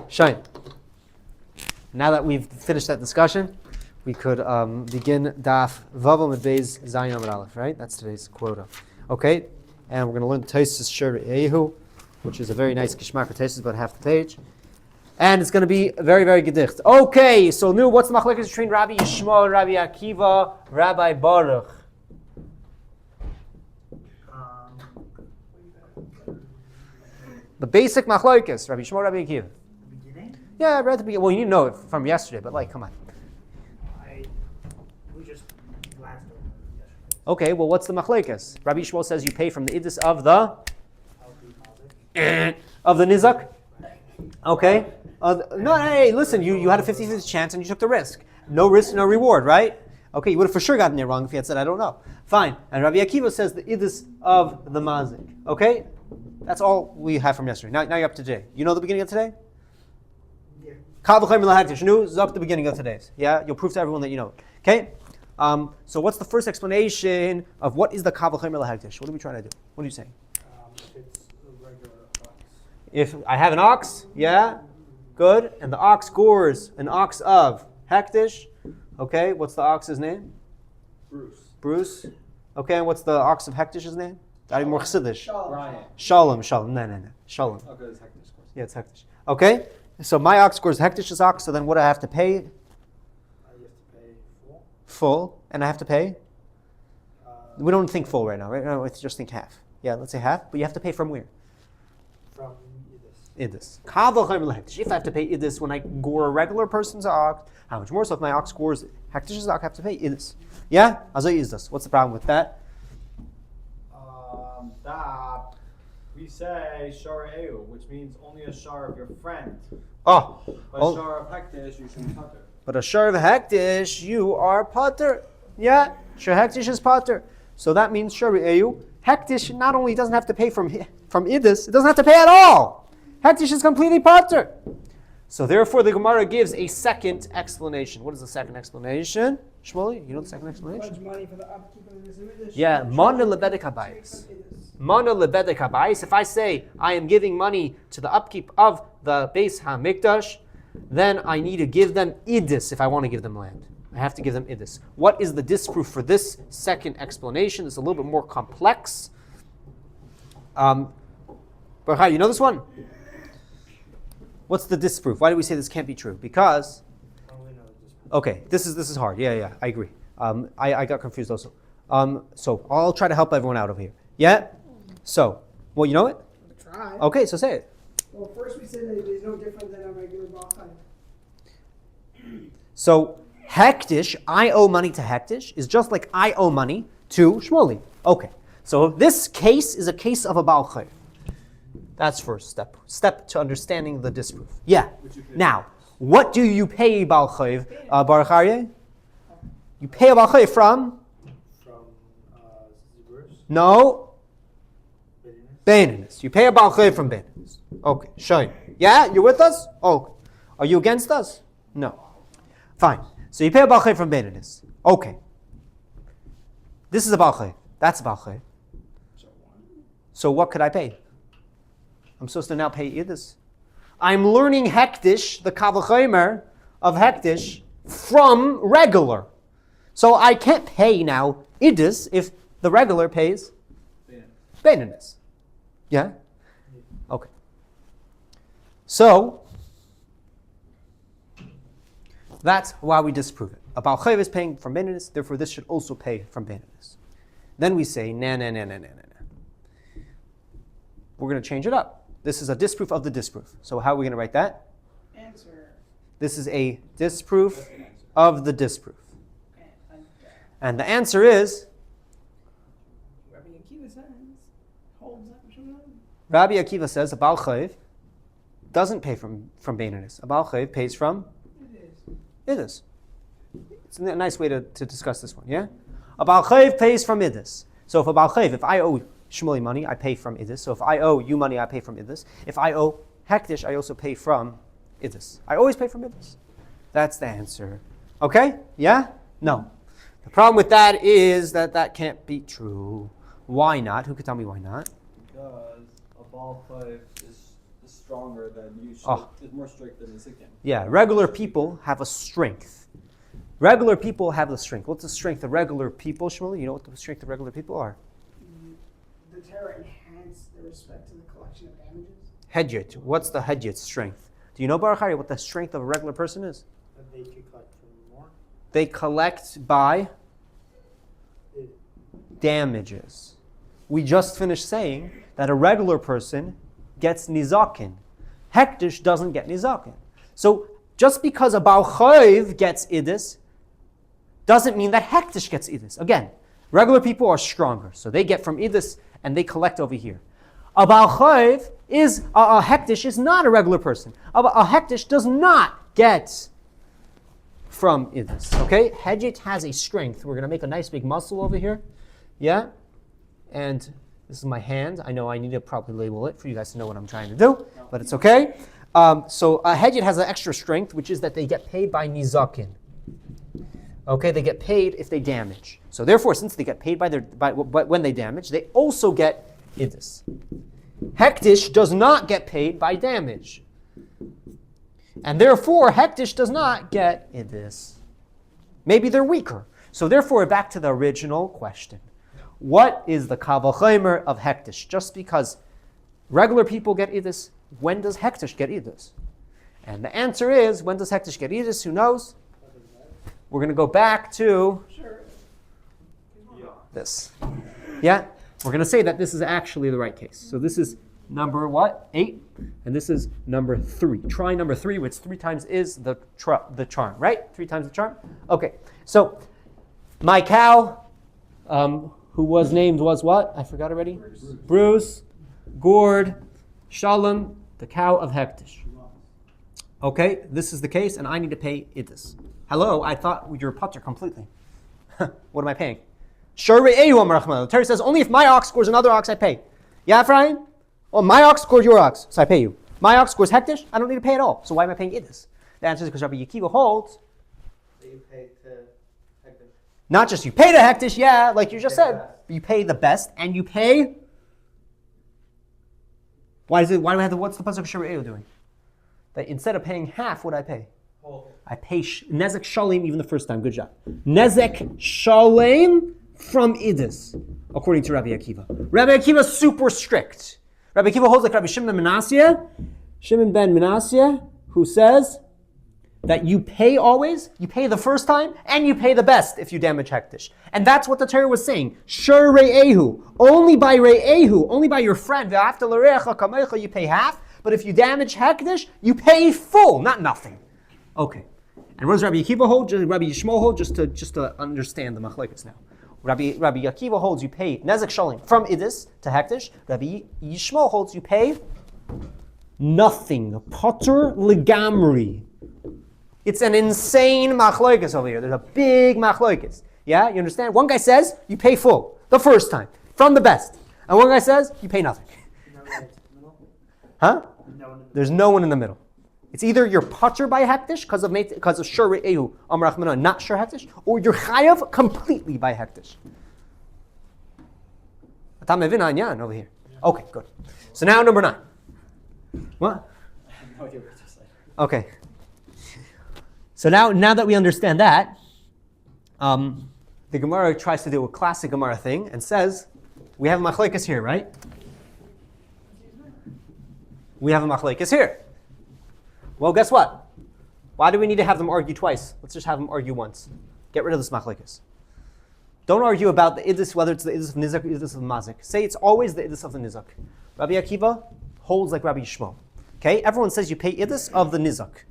Shine. Now that we've finished that discussion, we could begin Daf Bava with Beis Zayin Amud Aleph, right? That's today's quota. Okay? And we're going to learn Tosfos Shiur, which is a very nice Gishmak for Tosfos, about half the page. And it's going to be very, very gedicht. Okay, so new, what's the machlekes between Rabbi Yishmael, Rabbi Akiva, Rabbi Baruch? The basic machlekes, Rabbi Yishmael, Rabbi Akiva. Beginning? Yeah, I read the beginning. Well, you know it from yesterday, but come on. We just glanced over yesterday. Okay, well, what's the machlekes? Rabbi Yishmael says you pay from the idus of the nizak. Okay. No, hey, listen, you had a 50-50 chance and you took the risk. No risk, no reward, right? Okay, you would have for sure gotten it wrong if you had said, I don't know. Fine. And Rabbi Akiva says the idus of the mazik. Okay? That's all we have from yesterday. Now you're up to today. You know the beginning of today? Yeah. Kal v'chayim l'haktish. Nu, zok the beginning of today's. Yeah? You'll prove to everyone that you know it. Okay? So what's the first explanation of what is the kal v'chayim l'haktish? What are we trying to do? What are you saying? If it's a regular ox. If I have an ox, yeah? Good. And the ox gores an ox of hektish. Okay, what's the ox's name? Bruce. Okay, and what's the ox of hektish's name? More chassidish. Shalom. No. Shalom. Okay, it's hektish, of course. Yeah, it's hektish. Okay, so my ox scores hectish's ox, so then what do I have to pay? You have to pay Full. And I have to pay? We don't think full right now, right? No, let's just think half. Yeah, let's say half, but you have to pay from where? from Idus. If I have to pay idus when I gore a regular person's ox, how much more? So if my ox scores hektish's ox, I have to pay idus. Yeah? Azay idus. What's the problem with that? That we say shara eu, which means only a shar of your friend. Oh. But shar of hektish, you should tucker. But a shar of hektish, you are pater. Yeah? Shar hektish is pater. So that means shara eu. Hektish not only doesn't have to pay from idus, it doesn't have to pay at all. Hektish is completely pater. So therefore the Gemara gives a second explanation. What is the second explanation? Shmuley, you know the second explanation? money for the upkeep of this. Yeah, mana lebedek habayis. Mana lebedek habayis. If I say I am giving money to the upkeep of the Beis HaMikdash, then I need to give them idus if I want to give them land. I have to give them idus. What is the disproof for this second explanation? It's a little bit more complex. But you know this one? What's the disproof? Why do we say this can't be true? Because, okay, this is hard. Yeah, I agree. I got confused also. So I'll try to help everyone out over here. Yeah? So, well, you know it? Try. Okay, so say it. Well, first we said that it is no different than a regular balchai. So, hektish, I owe money to hektish, is just like I owe money to Shmuley. Okay, so this case is a case of a balchai. That's first step. Step to understanding the disproof. Yeah. Now, what do you pay Baal Chayiv, Baruch Aryeh? You pay a Baal Chayiv from? Ziburs. No. Beininus. You pay a Baal Chayiv from Beininus. Okay, shine. Yeah, you're with us? Oh, are you against us? No. Fine. So you pay a Baal Chayiv from Beininus. Okay. This is a Baal Chayiv. That's a Baal Chayiv. So what could I pay? I'm supposed to now pay idus. I'm learning hektish, the kavachaymer of hektish, from regular. So I can't pay now idus if the regular pays beininus. Yeah? Okay. So, that's why we disprove it. A Baal Chayiv is paying from beininus, therefore this should also pay from beininus. Then we say, nah. We're going to change it up. This is a disproof of the disproof. So how are we going to write that? Answer. This is a disproof of the disproof. And the answer is? Rabbi Akiva says, holds up Shimon. Rabbi Akiva says a Baal Chayiv doesn't pay from beininus. A Baal Chayiv pays from? Idus. It's a nice way to discuss this one, yeah? A Baal Chayiv pays from idus. So if a Baal Chayiv, if I owe Shmuley money, I pay from idus. So if I owe you money, I pay from idus. If I owe hektish, I also pay from idus. I always pay from idus. That's the answer. Okay? Yeah? No. The problem with that is that can't be true. Why not? Who could tell me why not? Because a Baal Chayiv is stronger than you should. Oh. Is more strict than Nizikin. Yeah, regular people have a strength. Regular people have the strength. What's the strength of regular people, Shmuel? You know what the strength of regular people are? The Torah enhanced the respect to the collection of damages. Hedjit. What's the hedjit strength? Do you know, Baruch Hari, what the strength of a regular person is? That they could collect from more. They collect by damages. We just finished saying that a regular person gets nizakin. Hektish doesn't get nizakin. So just because a Baal Chayv gets idis doesn't mean that Hektish gets idis. Again, regular people are stronger, so they get from idis and they collect over here. A Baal Chayv is, a Hektish is not a regular person. A Hektish does not get from idis. Okay? Hedjit has a strength. We're going to make a nice big muscle over here. Yeah? And this is my hand. I know I need to probably label it for you guys to know what I'm trying to do, but it's okay. So a hedjit has an extra strength, which is that they get paid by nizakin. Okay, they get paid if they damage. So therefore, since they get paid when they damage, they also get idis. Hektish does not get paid by damage. And therefore, Hektish does not get idis. Maybe they're weaker. So therefore, back to the original question. What is the kal v'chomer of Hektish? Just because regular people get idis, when does Hektish get idis? And the answer is, when does Hektish get idis? Who knows? We're going to go back to this. Yeah? We're going to say that this is actually the right case. So this is number what? 8. And this is number 3. Try number 3, which 3 times is the charm, right? 3 times the charm? Okay. So my cow, who was named was what? I forgot already. Bruce, Gord, Shalom, the cow of Hektish. Okay, this is the case, and I need to pay idis. Hello, I thought you were putter completely. What am I paying? The Torah says only if my ox scores another ox, I pay. Yeah, Ephraim? Oh, my ox scores your ox, so I pay you. My ox scores Hektish, I don't need to pay at all. So why am I paying idis? The answer is because Rabbi Akiva holds. You pay to Hektish. Not just you pay the Hektish, yeah, like you just said. You pay the best, and you pay. Why do I have what's the pasuk Shiur doing? That instead of paying half, what I pay? Whole. I pay nezek shalem even the first time. Good job. Nezek shalem from idis, according to Rabbi Akiva. Rabbi Akiva is super strict. Rabbi Akiva holds like Rabbi Shimon ben Manasseh, who says that you pay always, you pay the first time, and you pay the best if you damage Hektish. And that's what the Torah was saying. Shur re'ehu, only by re'ehu, only by your friend, ve'afta l're'echa kamecha, you pay half, but if you damage Hektish, you pay full, not nothing. Okay. And what does Rabbi Akiva hold? Rabbi Yishmael hold? Just to understand the machlekes now. Rabbi Akiva holds you pay nezek shalim from idis to Hektish. Rabbi Yishmael holds you pay nothing. Potter legamri. It's an insane machlokes over here. There's a big machlokes. Yeah, you understand? One guy says you pay full the first time from the best, and one guy says you pay nothing. Huh? There's no one in the middle. It's either you're patur by Hektish because of Shur Re'ehu Amar Rachmana, not Shur Hektish, or you're chayav completely by Hektish. Atam mevin anyan over here. Okay, good. So now number 9. What? I have no idea what you're saying. Okay. So now that we understand that, the Gemara tries to do a classic Gemara thing and says, we have a machlekes here, right? We have a machlekes here. Well, guess what? Why do we need to have them argue twice? Let's just have them argue once. Get rid of this machlekes. Don't argue about the idus, whether it's the idus of nizak or idus of mazik. Say it's always the idus of the nizak. Rabbi Akiva holds like Rabbi Yishmael. Okay? Everyone says you pay idus of the nizak.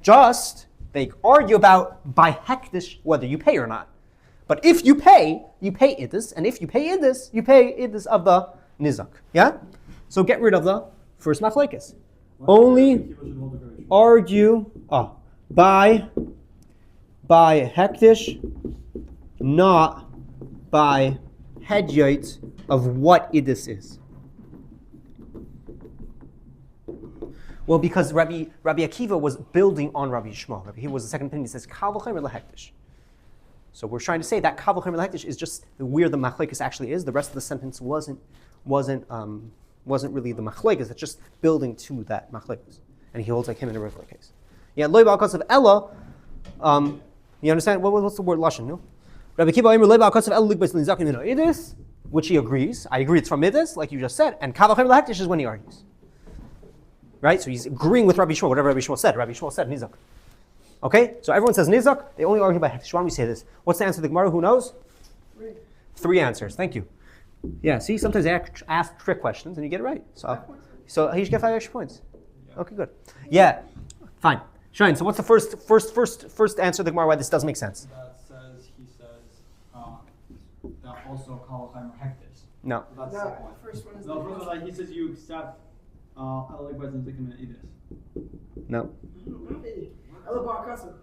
Just they argue about by hektish whether you pay or not. But if you pay idus, and if you pay idus of the nizak. Yeah? So get rid of the first machlekes. Only argue by hektish, not by hedjot of what idus is. Well, because Rabbi Akiva was building on Rabbi Yishmael. He was the second opinion. He says kal v'chomer lehektish. So we're trying to say that kal v'chomer lehektish is just where the machlekes actually is. The rest of the sentence wasn't wasn't really the machlekes, it's just building to that machlekes. And he holds like him in a regular case. Yeah, loy ba'al kasav ella, you understand? What's the word lashon, no? Rabbi Kiva Omer loy ba'al kasav ella lig b'slin zakin min ha'idis, which he agrees. I agree it's from Midas, like you just said. And Kavachem Lahektish is when he argues. Right? So he's agreeing with Rabbi Shmuel, whatever Rabbi Shmuel said. Rabbi Shmuel said Nizak. Okay? So everyone says Nizak, they only argue by Hektish. Why don't we say this? What's the answer to the Gemara? Who knows? Three answers. Thank you. Yeah, see, sometimes they ask trick questions and you get it right. So you should get 5 extra points. Okay, good. Yeah, fine. Shine, so what's the first answer to the Gemara why this doesn't make sense? He says, that also Kalachim or Hektish. No. That's the second one. The first one is No, first one, he says you accept Aleph and Zikim and Edis. No. Ella ba'al kasav.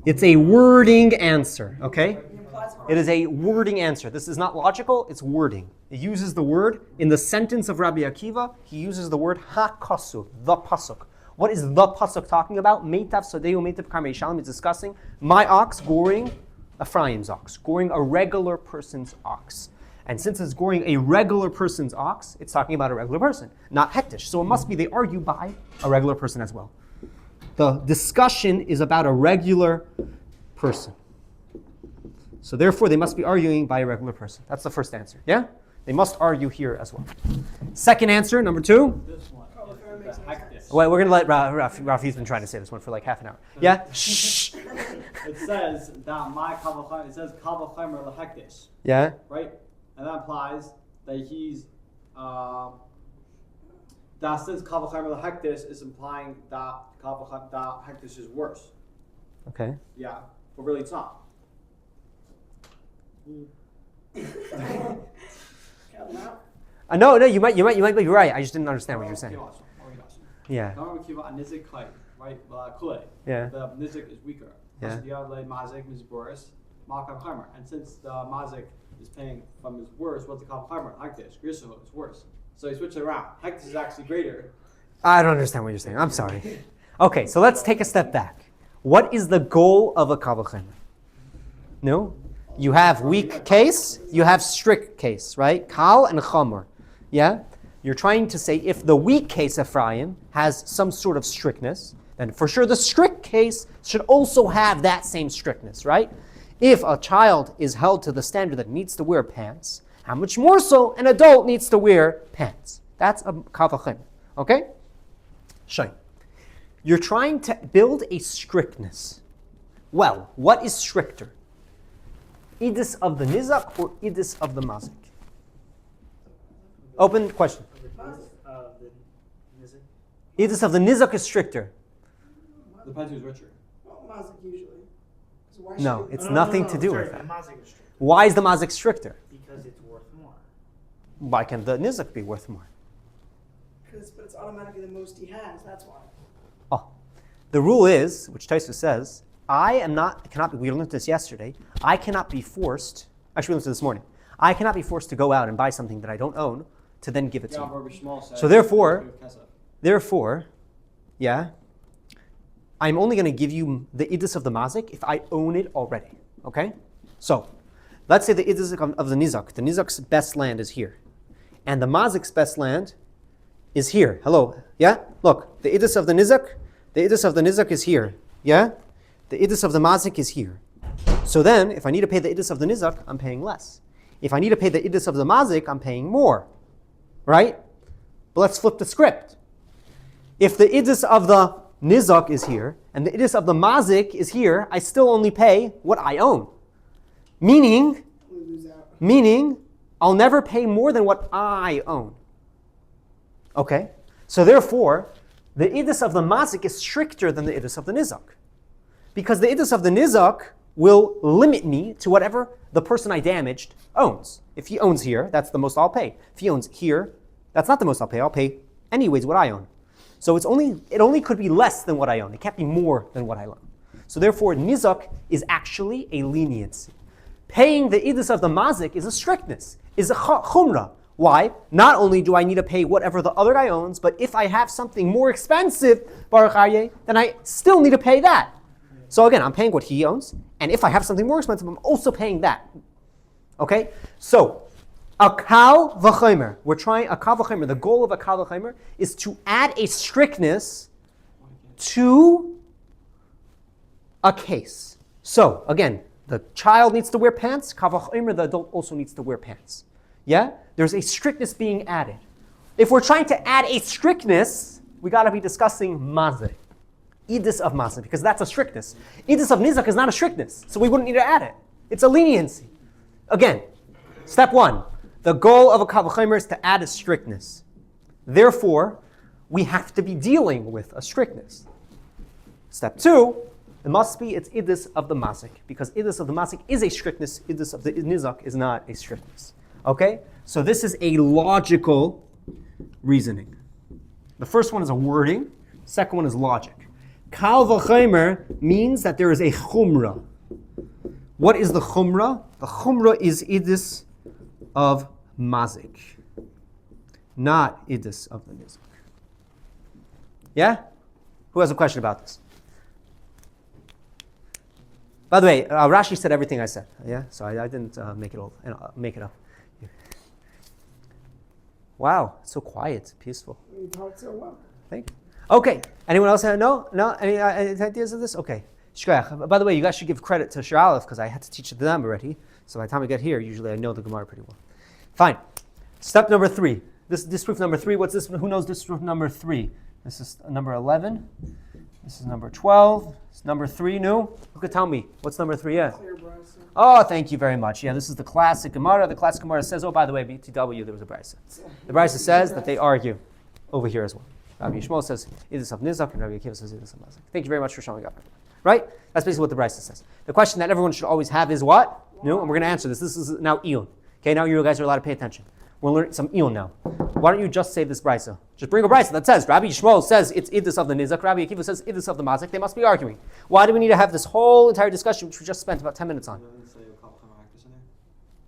It's a wording answer, okay? It implies It is a wording answer. This is not logical, it's wording. It uses the word, in the sentence of Rabbi Akiva, he uses the word ha-kasuk, the pasuk. What is the pasuk talking about? Meitav Sadeu, Meitav Karmei Shalom is discussing my ox goring Ephraim's ox, goring a regular person's ox. And since it's goring a regular person's ox, it's talking about a regular person, not hektish. So it must be they argue by a regular person as well. The discussion is about a regular person. So therefore, they must be arguing by a regular person. That's the first answer. Yeah? They must argue here as well. Second answer, number 2. This one is the Hektish. Well, we're going to let Raf, he's been trying to say this one for like half an hour. Yeah? Shh. It says that my Kalachim, it says Kalachim or Hektish. Yeah? Right? And that implies that he's, that since Kalachim or Hektish is implying that Hektish is worse. Okay. Yeah. But really it's not. No, you might be right. I just didn't understand what you were saying. Yeah. Right? Kule. Yeah. The nizik is weaker. Yeah. And since the mazik is paying from his worse, what's the kalchaimer? Hektish. Griso is worse. So he switched it around. Hektish is actually greater. I don't understand what you're saying. I'm sorry. Okay, so let's take a step back. What is the goal of a kavachem? No? You have weak case, you have strict case, right? Kal and chamor. Yeah? You're trying to say if the weak case Ephraim has some sort of strictness, then for sure the strict case should also have that same strictness, right? If a child is held to the standard that needs to wear pants, how much more so an adult needs to wear pants? That's a kavachem. Okay? Shine. You're trying to build a strictness. Well, what is stricter? Idis of the nizak or idis of the mazik? Open question. Idis of the nizak is stricter. Depends who's richer. Well, mazik usually. So why No, should it's nothing to do with The that. mazik is stricter Why is the mazik stricter? because it's worth more. Why can the nizak be worth more? but it's automatically the most he has. That's why. Oh, the rule is, which Taisu says, we learned this yesterday, I cannot be forced, actually we learned this morning, I cannot be forced to go out and buy something that I don't own to then give it to you. So therefore, yeah, I'm only going to give you the idus of the mazik if I own it already, okay? So, let's say the idus of the nizak's best land is here, and the mazik's best land is here. Hello, yeah? Look, the idus of the nizak is here, yeah? The idus of the mazik is here. So then, if I need to pay the idus of the nizak, I'm paying less. If I need to pay the idus of the mazik, I'm paying more, right? But let's flip the script. If the idus of the nizak is here, and the idus of the mazik is here, I still only pay what I own. Meaning, I'll never pay more than what I own. Okay? So therefore, the idus of the mazik is stricter than the idus of the nizak. Because the idus of the nizak will limit me to whatever the person I damaged owns. If he owns here, that's the most I'll pay. If he owns here, that's not the most I'll pay. I'll pay anyways what I own. So it only could be less than what I own. It can't be more than what I own. So therefore, nizak is actually a leniency. Paying the idus of the mazik is a strictness, is a chumrah. Why? Not only do I need to pay whatever the other guy owns, but if I have something more expensive, Baruch Aryeh, then I still need to pay that. So again, I'm paying what he owns, and if I have something more expensive, I'm also paying that. Okay? So, A kal v'chomer. We're trying a kal v'chomer. The goal of a kal v'chomer is to add a strictness to a case. So again, the child needs to wear pants. Kal v'chomer, the adult also needs to wear pants. Yeah, there's a strictness being added. If we're trying to add a strictness, we got to be discussing mazeh, idus of mazeh, because that's a strictness. Idus of nizak is not a strictness, so we wouldn't need to add it. It's a leniency. Again, step one. The goal of a kal v'chomer is to add a strictness. Therefore, we have to be dealing with a strictness. Step two, it must be its idus of the masik, because idus of the masik is a strictness, idus of the nizak is not a strictness. Okay? So this is a logical reasoning. The first one is a wording, second one is logic. Kal v'chomer means that there is a chumrah. What is the chumrah? The chumrah is idus of mazik, not idus of the nizak. Yeah? Who has a question about this? By the way, Rashi said everything I said. Yeah, so I didn't make it up. Wow, it's so quiet, peaceful. You talk so well. Thank you. Okay, anyone else have no? Any ideas of this? Okay. Shkoyach. By the way, you guys should give credit to Shiur Aleph because I had to teach it to them already. So by the time I get here, usually I know the Gemara pretty well. Fine. Step number 3. This proof number 3. What's this? Who knows this proof number 3? This is number 11. This is number 12. It's number 3 new. Who could tell me? What's number 3? Yeah. Clear brisa. Oh, thank you very much. Yeah, this is the classic Gemara. The classic Gemara says, oh, by the way, BTW, there was a brisa. The brisa says that they argue over here as well. Rabbi Yishmael says, idus of nizak, and Rabbi Akiva says, idus of mazik. Thank you very much for showing up. Right? That's basically what the brisa says. The question that everyone should always have is what? No, and we're going to answer this. This is now Iyun. Okay, now you guys are allowed to pay attention. We're learning some Iyun now. Why don't you just say this brisa? Just bring a brisa that says, Rabbi Yishmael says it's idus of the nizak, Rabbi Akiva says idus of the mazik. They must be arguing. Why do we need to have this whole entire discussion, which we just spent about 10 minutes on?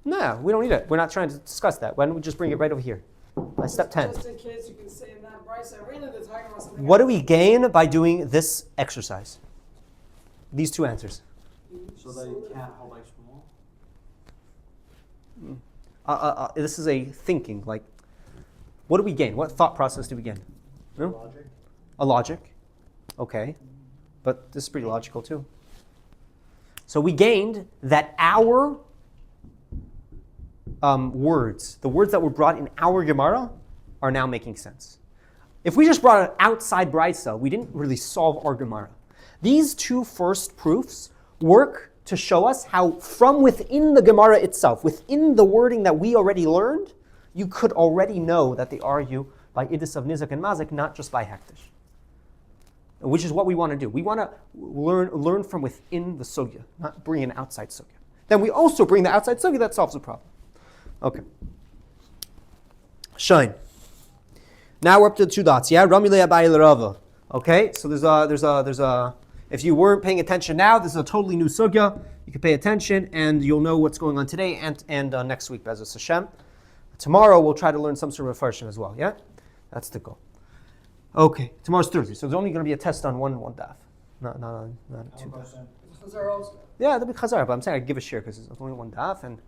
No, we don't need it. We're not trying to discuss that. Why don't we just bring it right over here? By step 10. Just in case you can say in that brisa, really they're talking about something What do else. we gain by doing this exercise? These two answers. So they can't hold like small? This is a thinking, like, what do we gain? What thought process do we gain? No? Logic. A logic. Okay. But this is pretty logical too. So we gained that our words, the words that were brought in our Gemara, are now making sense. If we just brought an outside brisa, we didn't really solve our Gemara. These two first proofs work to show us how from within the Gemara itself, within the wording that we already learned, you could already know that they argue by idus of nizak and mazik, not just by hektish. Which is what we want to do. We want to learn from within the sugya, not bring an outside sugya. Then we also bring the outside sugya that solves the problem. Okay. Shine. Now we're up to the 2 dots. Yeah, Ramilei Abai L'Rava. Okay, so there's a. If you weren't paying attention now, this is a totally new sugya. You can pay attention, and you'll know what's going on today and next week, Be'ezus Hashem. Tomorrow we'll try to learn some sort of farshim as well. Yeah, that's the goal. Okay, tomorrow's Thursday, so there's only going to be a test on one daf, not 2 daf. Chazar also. Yeah, there'll be chazar, but I'm saying I give a share because there's only one daf, and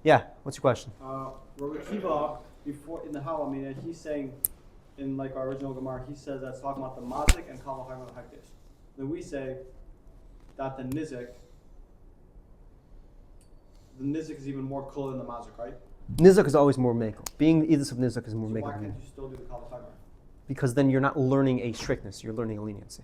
yeah. What's your question? Rabbi Kiva, before in the Halamina, he's saying, in like our original Gemara, he says that's talking about the mazik and kal v'chomer hektish. Then we say that the nizik is even more cool than the mazik, right? Nizak is always more mekel. Being the idus of nizak is more So why mekel. can't you still do the kal v'chomer? Because then you're not learning a strictness, you're learning a leniency.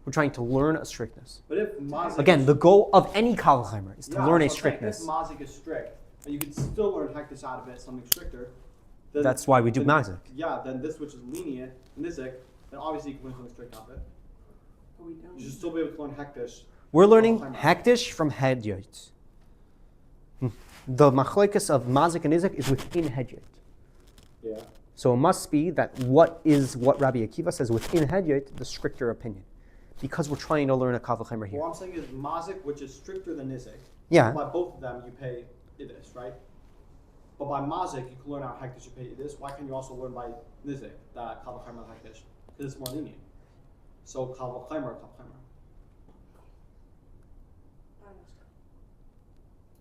We're trying to learn a strictness. But if mazik Again, the goal of any kal v'chomer is to learn a so strictness. If mazik is strict, and you can still learn hektish out of it, something stricter. Then, That's why we do mazik. Yeah, then this which is lenient, nizik, then obviously you can learn something strict out of it. But we don't. You should still be able to learn hektish. We're learning Kal v'chomer. hektish from hedyot. The machlokes of mazik and nizak is within hedyot. Yeah. So it must be that what Rabbi Akiva says within hedyot, the stricter opinion. Because we're trying to learn a kal v'chomer here. What I'm saying is mazik, which is stricter than nizik. Yeah. By both of them, you pay idis, right? But by mazik, you can learn out hektish, you pay idis. Why can't you also learn by nizik, that kal v'chomer hektish? Because it's more lenient. So kal v'chomer.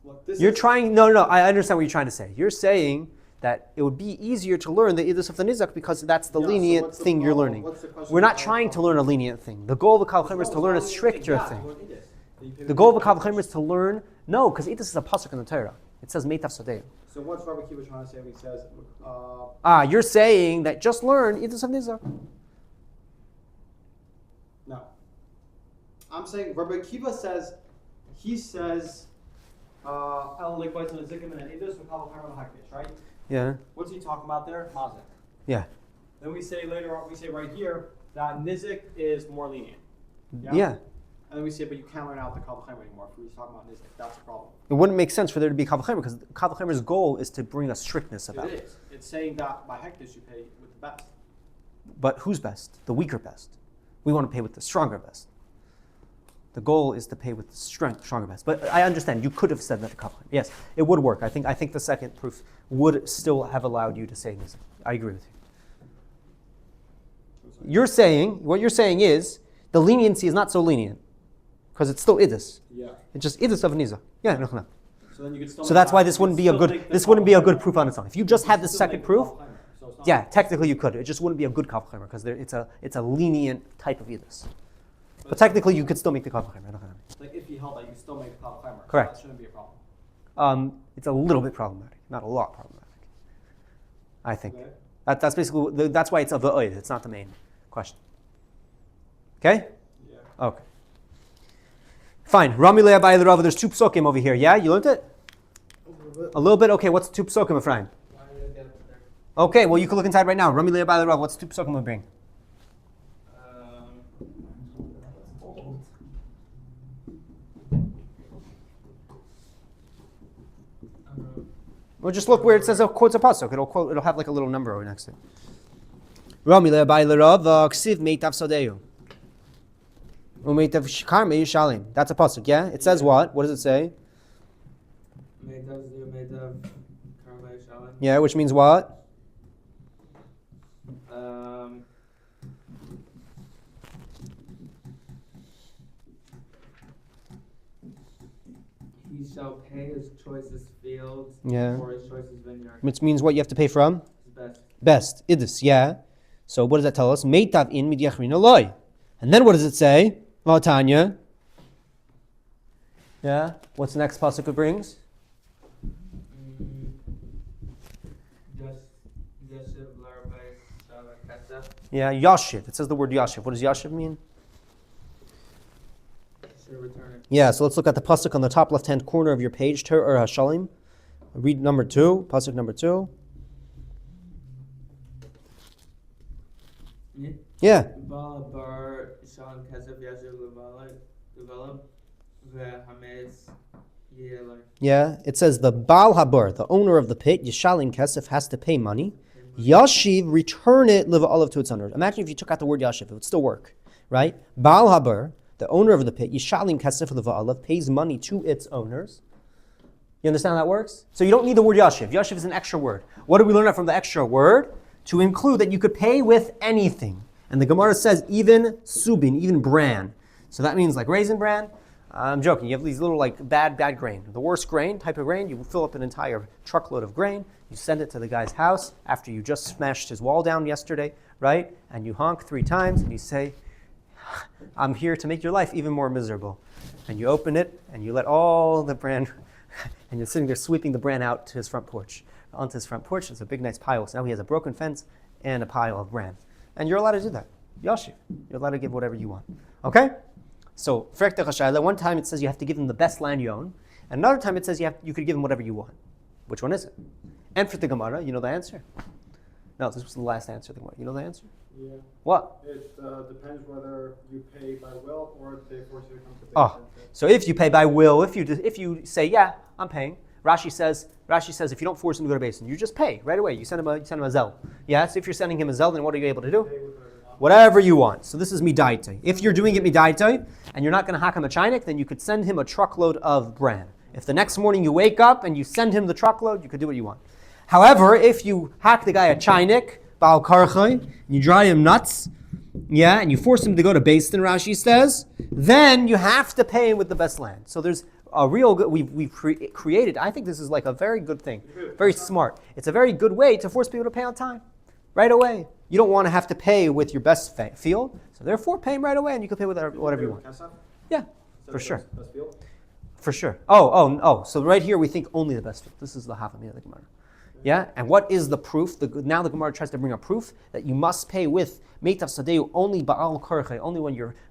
Look, this You're is, trying, no, I understand what you're trying to say. You're saying that it would be easier to learn the idus of the nizak because that's the Yeah, so lenient what's the thing you're problem? learning. What's the question We're not about trying to Kal learn a Chomer? lenient thing. The goal of a Kal Chomer is to learn a stricter Yeah, thing. to learn idus. That you pay The with goal of a the Kal idus. Chomer is to learn, no, because idus is a pasuk in the Torah. It says meitav sadeu. So what's Rabbi Kiva trying to say when he says, You're saying that just learn idus of nizak. no. I'm saying Rabbi Kiva says, he says, El Likbait and Zikim and Idus and Kal Chomer Hakdish, right? Yeah. What's he talking about there? Mazik. Yeah. Then we say later on, we say right here that Nizik is more lenient. Yeah. And then we say, but you can't learn out the Kal Chomer anymore. If we're talking about Nizik, that's the problem. It wouldn't make sense for there to be Kal Chomer because Kal Chomer's goal is to bring a strictness about It it. is. It's saying that by Hektish you pay with the best. But who's best? The weaker best. We want to pay with the stronger best. The goal is to pay with the stronger best. But I understand. You could have said that to Kal Chomer. Yes, it would work. I think the second proof would still have allowed you to say this. I agree with you. What you're saying is the leniency is not so lenient because it's still idus. Yeah. It's just idus of niza. Yeah, no. So then you could still. So that's why this wouldn't be a good proof on its own. If you just had the second proof, yeah, technically you could. It just wouldn't be a good Kal Chomer because it's a lenient type of idus. But technically you could still make the Kal Chomer. Like if he held that, you still make the Kal Chomer. Correct. So that shouldn't be a problem. It's a little bit problematic, not a lot problematic. I think Okay. that's basically that's why it's a v'oid. It's not the main question. Okay. Yeah. Okay. Fine. Rami le'abai l'Rava. There's two psukim over here. Yeah, you learned it. A little bit. Okay. What's two psukim, Ephraim? Why did I get up there? Okay. Well, you can look inside right now. Rami le'abai l'Rava. What's two psukim we bring? Well, just look where it says quotes a pasuk. It'll have like a little number over next to it. Rami le'abai l'Rava. Ksiv meitav sadeu. Umeitav shikar me'yishalim. That's a pasuk. Yeah. It says what? What does it say? Yeah, which means what? He shall pay his choicest fields Yeah. for his choicest vineyard. Which means what you have to pay from? His best. Best. Idus, yeah. So what does that tell us? Meitav in midyachrin aloi. And then what does it say? Vatanya. Yeah. What's the next pasuk it brings? Yeah, Yashiv. It says the word Yashiv. What does Yashiv mean? Should return it. Yeah, so let's look at the pasuk on the top left-hand corner of your page, or Hashalim. Read number 2, pasuk number 2. Yeah. Bava bar shalom kesef yashiv levalim ve'hametz yeloi. Yeah, it says the Baal Habar, the owner of the pit, Yishalim Kesef, has to pay money. Yashiv, return it, live olive to its owner. Imagine if you took out the word Yashiv, it would still work, right? Baal Habar, the owner of the pit, Yishalim Kesef, live olive, pays money to its owners. You understand how that works? So you don't need the word Yashiv. Yashiv is an extra word. What do we learn from the extra word? To include that you could pay with anything. And the Gemara says even subin, even bran. So that means like raisin bran. I'm joking. You have these little like bad grain. The worst grain, type of grain, you fill up an entire truckload of grain. You send it to the guy's house after you just smashed his wall down yesterday, right? And you honk 3 times and you say, I'm here to make your life even more miserable. And you open it and you let all the bran, and you're sitting there sweeping the bran out to his front porch. Onto his front porch, there's a big nice pile. So now he has a broken fence and a pile of bran. And you're allowed to do that. Yashiv. You're allowed to give whatever you want. Okay? So, one time it says you have to give him the best land you own, and another time it says you could give him whatever you want. Which one is it? And for the Gemara, you know the answer? No, this was the last answer of the Gemara. You know the answer? Yeah. What? It depends whether you pay by will or if they force you to come to Oh, so if you pay by will, if you say, yeah, I'm paying, Rashi says if you don't force him to go to basin, you just pay right away. You send him a zel. Yeah, so if you're sending him a zel, then what are you able to do? Whatever you want. So this is midaita. If you're doing it midaita and you're not going to hack him a chinik, then you could send him a truckload of bran. If the next morning you wake up and you send him the truckload, you could do what you want. However, if you hack the guy a chinik, bal karchay, you dry him nuts, yeah, and you force him to go to basin, Rashi says, then you have to pay him with the best land. So there's a real good, we've created, I think this is like a very good thing, very smart. It's a very good way to force people to pay on time, right away. You don't want to have to pay with your best field, so therefore pay them right away, and you can pay with whatever you want. Yeah, for sure. For sure. Oh. So right here we think only the best field. This is the half of the Gemara. Yeah, and what is the proof? Now the Gemara tries to bring a proof that you must pay with meitav sadeu only ba'al korche, only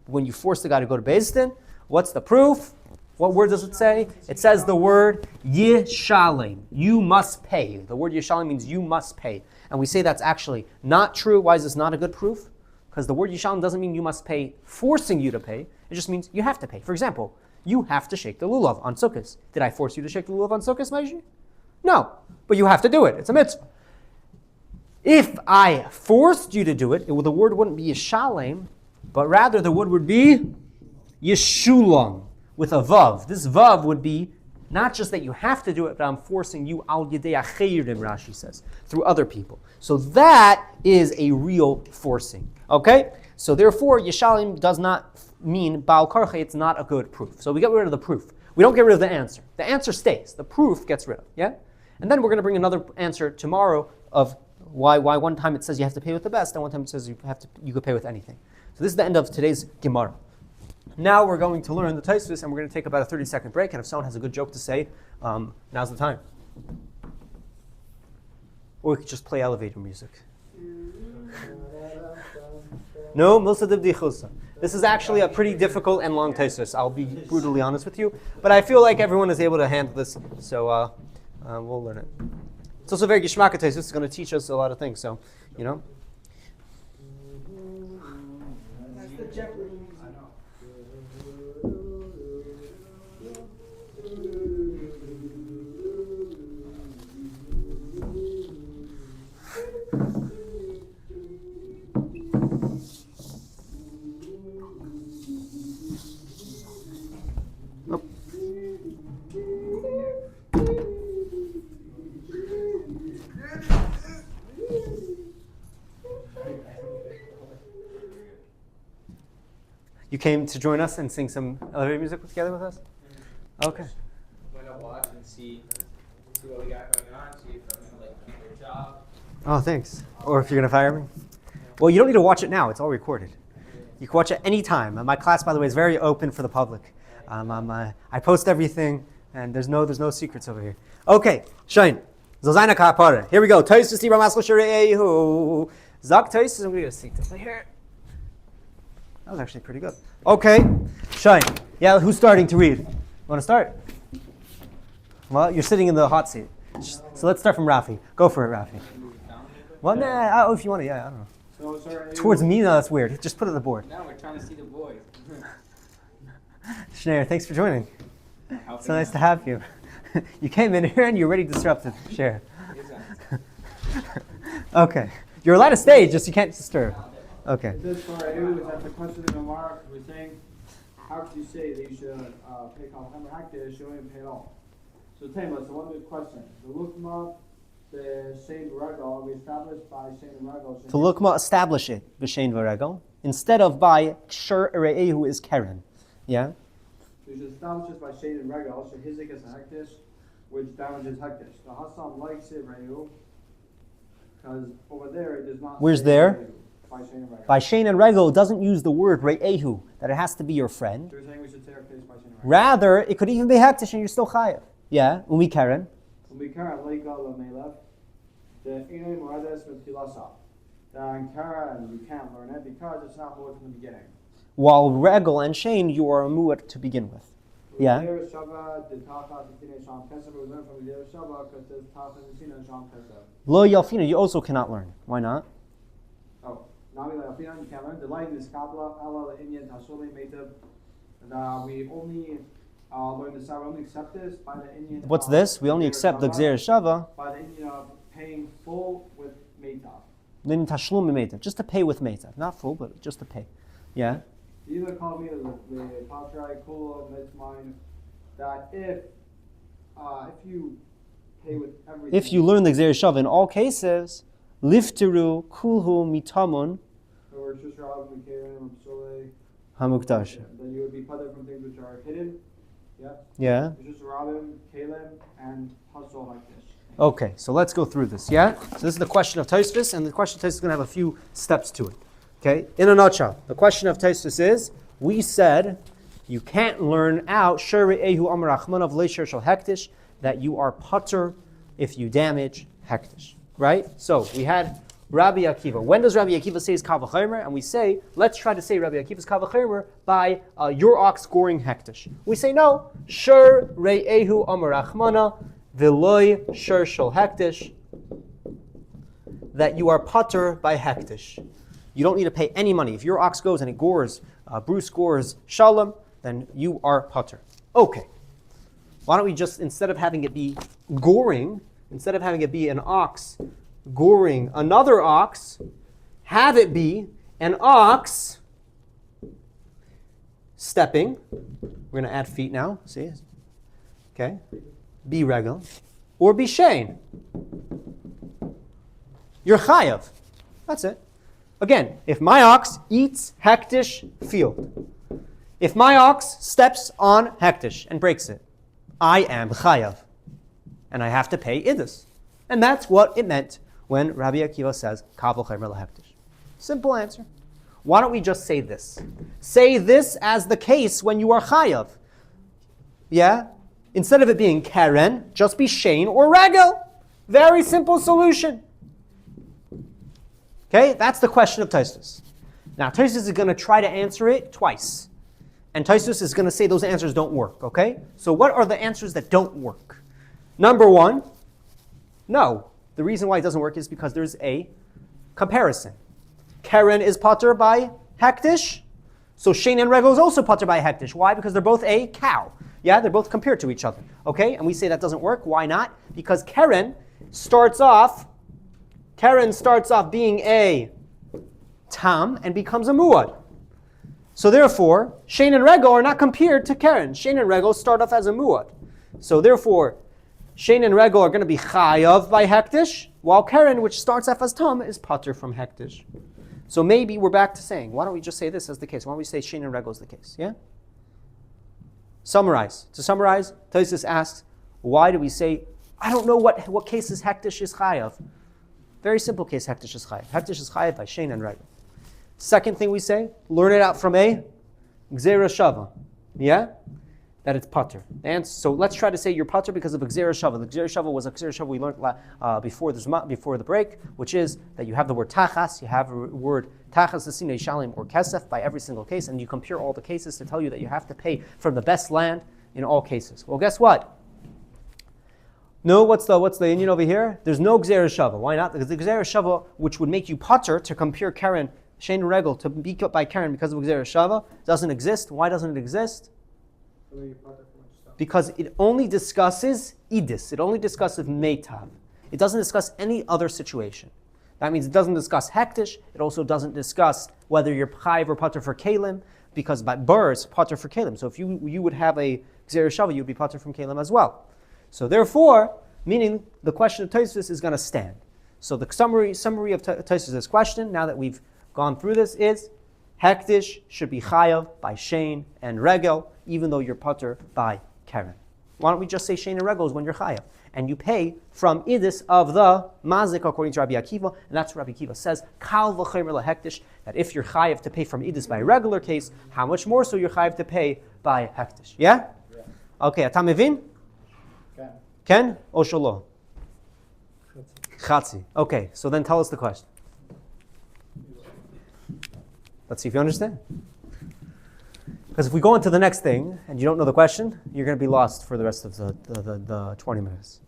when you force the guy to go to Beis Din. What's the proof? What word does it say? It says the word yishalem. You must pay. The word yishalem means you must pay, and we say that's actually not true. Why is this not a good proof? Because the word yishalem doesn't mean you must pay, forcing you to pay. It just means you have to pay. For example, you have to shake the lulav on Sukkot. Did I force you to shake the lulav on Sukkot, Maishi? No, but you have to do it. It's a mitzvah. If I forced you to do it, the word wouldn't be yishalem, but rather the word would be yeshulam with a vav. This vav would be not just that you have to do it, but I'm forcing you al yedei acheirim, Rashi says, through other people. So that is a real forcing. Okay? So therefore, yishalem does not mean baal karche. It's not a good proof. So we get rid of the proof. We don't get rid of the answer. The answer stays. The proof gets rid of. Yeah? And then we're going to bring another answer tomorrow of why one time it says you have to pay with the best, and one time it says you could pay with anything. So this is the end of today's Gemara. Now we're going to learn the Tosfos, and we're going to take about a 30-second break. And if someone has a good joke to say, now's the time. Or we could just play elevator music. No, Milsa Dibdi. This is actually a pretty difficult and long Tosfos. I'll be brutally honest with you, but I feel like everyone is able to handle this, so we'll learn it. It's also very Gishmaka Tosfos. It's going to teach us a lot of things. So, you know. That's the Jeopardy. You came to join us and sing some elevator music together with us? Okay. Why not watch and see what we got going on, see if I'm going to keep your job. Oh, thanks. Or if you're going to fire me? Well, you don't need to watch it now. It's all recorded. You can watch it any time. My class, by the way, is very open for the public. I post everything, and there's no secrets over here. Okay, Shayin. Zozayna kapara. Here we go. Tosfos di Ramaskal Shirehu. Zak Tosfos. I'm going to get a seat to here. That was actually pretty good. Okay, Shayin. Yeah, who's starting to read? Want to start? Well, you're sitting in the hot seat. So let's start from Rafi. Go for it, Rafi. Well, nah, if you want to, yeah, I don't know. So, Towards me, no, that's weird. Just put it on the board. Now we're trying to see the boys. Schneider, thanks for joining. So nice to have you. You came in here and you're ready to disrupt the share. Okay. You're allowed to stay, just you can't disturb. Okay. This for you is that the question in the mark we're saying, how could you say that you should pay Kalhammer Hakdish, you don't pay at all? So Tema, so one good question. The Lukma, the Shein Regal, we established by Shein Regal. To Lukma, establish it, B'Shein V'Regel, instead of by Shur Re'ehu is Karen. Yeah? We should establish this by Shein Regal, so Hizik is a Hakdish, which damages Hakdish. The Hassan likes it, Re'ehu, because over there it does not. Where's there? Re'ehu. By Shein and Regel, it doesn't use the word Re'ehu, that it has to be your friend. So you're saying we should say our case by Shein and Regel. Rather, it could even be Hakdish and you're still Chayav. Yeah, Umi Karen. Umi Karen, Leika Lamelev, the Inay Morades with Kilasa. In Karen, you can't learn it because it's not more from the beginning. While Regel and Shein, you are a mu'at to begin with. Yeah. Lo Yalfina, you also cannot learn. Why not? Oh, Nami Yalfina, you can't learn. The light in this Kabbalah, Allah, the Indian, Tasoli, Metab. We only learn this, we only accept this by the Indian. What's this? We only accept the Gzer Shava. By the Indian paying full with Metab. Then Tashlum Meitav, just to pay with Meitav. Not full, but just to pay. Yeah? You either call me the Patrai Kula, that's mine, that if you pay with everything. If you learn the Gzer Shava in all cases, Lifteru Kulhu Mitamun Hamukdash. Then you would be putter from things which are hidden. Yeah? Yeah. It's just Rabim, Kalim, and Hasol Hakdish. Okay, so let's go through this, yeah? So this is the question of Tosfos, and the question of Tosfos is going to have a few steps to it. Okay? In a nutshell, the question of Tosfos is, we said you can't learn out Ehu Amar Achman of Leisher Shal Hektish, that you are putter if you damage Hektish. Right? So we had Rabbi Akiva. When does Rabbi Akiva say his Kal V'chomer? And we say, let's try to say Rabbi Akiva's Kal V'chomer by your ox scoring Hektish. We say no. Ehu Amar Achmana V'loi shur shel hektish, that you are putter by hektish. You don't need to pay any money. If your ox goes and it gores, Bruce gores shalom, then you are putter. Okay. Why don't we just, instead of having it be goring, instead of having it be an ox goring another ox, have it be an ox stepping. We're going to add feet now. See? Okay. Be regal, or be shein. You're chayav. That's it. Again, if my ox eats hektish field, if my ox steps on hektish and breaks it, I am chayav, and I have to pay idus. And that's what it meant when Rabbi Akiva says kal v'chomer lahektish. Simple answer. Why don't we just say this? Say this as the case when you are chayav. Yeah? Instead of it being Karen, just be Shane or Regel. Very simple solution. Okay, that's the question of Tosfos. Now, Tosfos is going to try to answer it twice. And Tosfos is going to say those answers don't work, okay? So what are the answers that don't work? Number one, no. The reason why it doesn't work is because there's a comparison. Karen is pater by hektish. So Shane and Regel is also pater by hektish. Why? Because they're both a cow. Yeah, they're both compared to each other. Okay, and we say that doesn't work. Why not? Because Karen starts off being a tam and becomes a muad. So therefore, Shane and Regel are not compared to Karen. Shane and Regel start off as a muad. So therefore, Shane and Regel are going to be chayav by hektish, while Karen, which starts off as tam, is pater from hektish. So maybe we're back to saying, why don't we just say this as the case? Why don't we say Shane and Regel is the case? Yeah? Summarize. To summarize, Tosfos asks, why do we say, I don't know what cases hektish is chayav. Very simple case hektish is chayav. Hektish is chayav by Shane and Regel. Second thing we say, learn it out from a gzera shava. Yeah? That it's pater. And so let's try to say you're pater because of a gzera shava. The gzera shava was a gzera shava we learned before the break, which is that you have the word tachas, you have the word tachas l'sinei shalim or kesef by every single case, and you compare all the cases to tell you that you have to pay from the best land in all cases. Well, guess what? No, what's the Indian over here? There's no gzera shava. Why not? Because the gzera shava, which would make you pater to compare Karen, Shane and Regel to be cut by Karen because of gzera shava, doesn't exist. Why doesn't it exist? Because it only discusses idis. It only discusses meitav. It doesn't discuss any other situation. That means it doesn't discuss hektish. It also doesn't discuss whether you're chayiv or pater for kalim, because by birds, pater for kalim. So if you would have a gzera shava, you'd be pater from kalim as well. So therefore, meaning the question of Tosfos is going to stand. So the summary of Tosfos' question, now that we've gone through this, is hektish should be chayav by Shane and Regel, even though you're pater by Karen. Why don't we just say Shane and Regel is when you're chayav? And you pay from idis of the mazik according to Rabbi Akiva, and that's what Rabbi Akiva says, kal v'chomer lahektish, that if you're chayav to pay from idis by a regular case, how much more so you're chayav to pay by hektish? Yeah? Okay, atam mevin? Ken? O shalo? Chatzi. Okay, so then tell us the question. Let's see if you understand. Because if we go into the next thing and you don't know the question, you're going to be lost for the rest of the 20 minutes.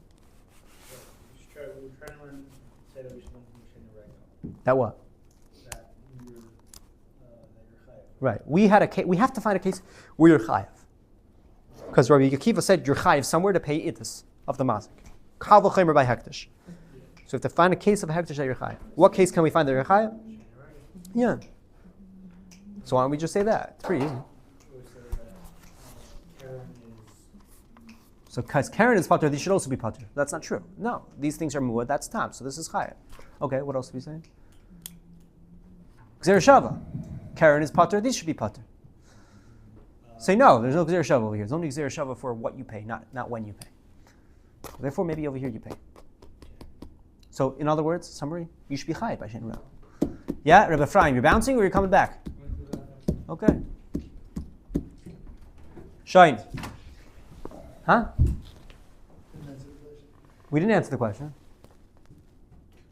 We're trying to learn, say that we should learn from Shane and Regel. That what? That you're chayav. Right. We have to find a case where you're chayav. Because Rabbi Akiva said you're chayav somewhere to pay idus of the mazik. Kal v'chomer by hektish. So you have to find a case of hektish that you're chayav. What case can we find that you're chayav? Yeah. So why don't we just say that? It's pretty easy. So because Karen is pater, these should also be pater. That's not true. No, these things are muad, that's tam. So this is chayav. Okay, what else are we saying? Gzera shava. Karen is pater, these should be pater. Say no, there's no Gzera Shava over here. There's only Gzera Shava for what you pay, not when you pay. Therefore, maybe over here you pay. So, in other words, summary, you should be Chai by Shein Regal. Yeah, Rebbe Ephraim, you're bouncing or you're coming back? Okay. Shine. Huh? We didn't answer the question.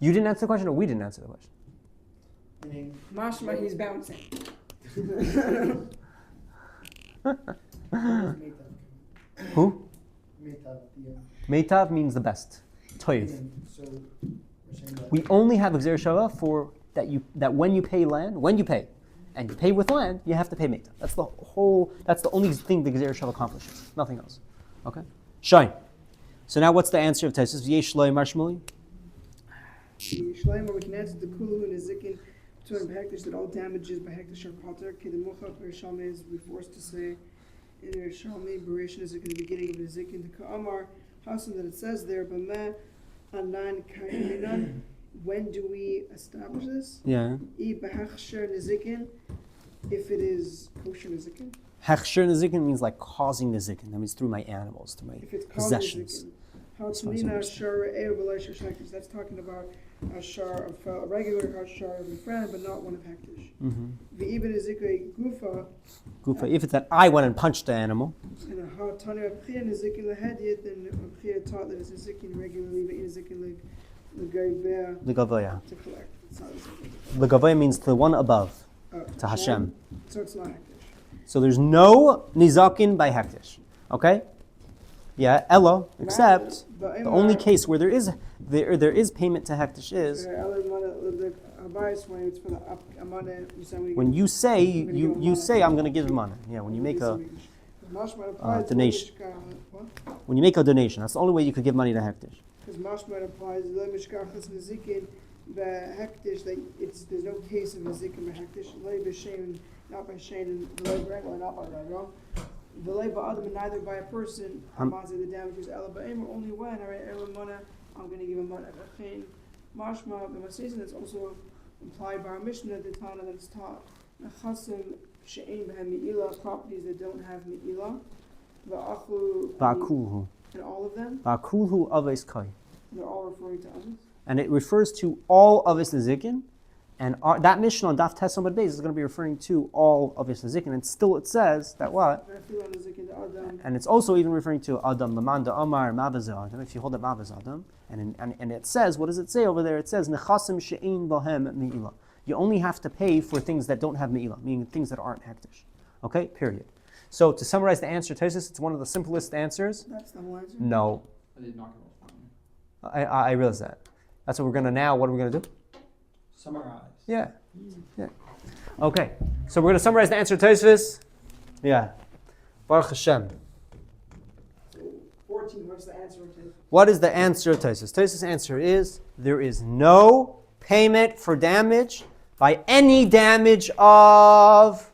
You didn't answer the question or we didn't answer the question? Mashma, he's bouncing. Who? Meitav means the best. Toiv. We only have a Gzera Shava for that when you pay land, when you pay, and you pay with land, you have to pay Meitav. That's the only thing the Gzera Shava accomplishes. Nothing else. Okay? Shine. So now what's the answer of Tosfos? V'yesh lo yamar Shmuley? Shleim, where we can answer the kulu and the zikin to an hektish that all damages by hektish are potter. Kedemucha Rishalme is we forced to say in Rishalme Bereishon is in the beginning of the zikin. The Ka'amar Hasan that it says there, B'meh Anan Kaiminan. When do we establish this? Yeah. I b'hechsher nezikin, if it is kosher nezikin. Hechsher nezikin means like causing nezikin. That means through my animals, through my If it's causing possessions. Hatanina shar e'er shaktish. That's talking about a shar of a regular shar of a friend, but not one of hektish. V'ibn nezikay gufa. Gufa. If it's that I went and punched the animal. And a hatanu apchia nezikin lahediyat, then apchia taught that it's nezikin regularly, but nezikin legaybeah The Gavaya. to collect. It's not nezikin. The Gavaya means the one above, to Hashem. So it's not hektish. So there's no nizakin by hektish. Okay? Yeah, Ella, except the only case where there is payment to hektish is when you say I'm going to give money. Yeah, when you make a donation. When you make a donation, that's the only way you could give money to hektish. Because mashma applies the hektish that there's no case of nezikin by hektish, not by Shane and regular, not by regular. And neither by a person, the damages only when I'm going to give a money. Mashma, that's also implied by our Mishnah, the Tana that's taught. Properties that don't have me'ilah. And all of them. They're all referring to others. And it refers to all of his nezikin. And that Mishnah on Daf Tes Amud Beis is going to be referring to all of his nezikin. And still it says that what? And it's also even referring to Adam, Lamanda, Amar, Mavaz Adam. If you hold up Mavaz Adam. And it says, what does it say over there? It says, Nechasim she'ein bahem me'ilah. You only have to pay for things that don't have me'ilah, meaning things that aren't hektish. Okay? Period. So to summarize the answer, Tosfos, it's one of the simplest answers. That's the whole answer? No. I realize that. That's what we're going to now, what are we going to do? Summarize. Yeah. Okay. So we're going to summarize the answer to Tosfos. Yeah. Baruch Hashem. 14, what's the answer? What is the answer of Tosfos? Tosfos' answer is there is no payment for damage by any damage of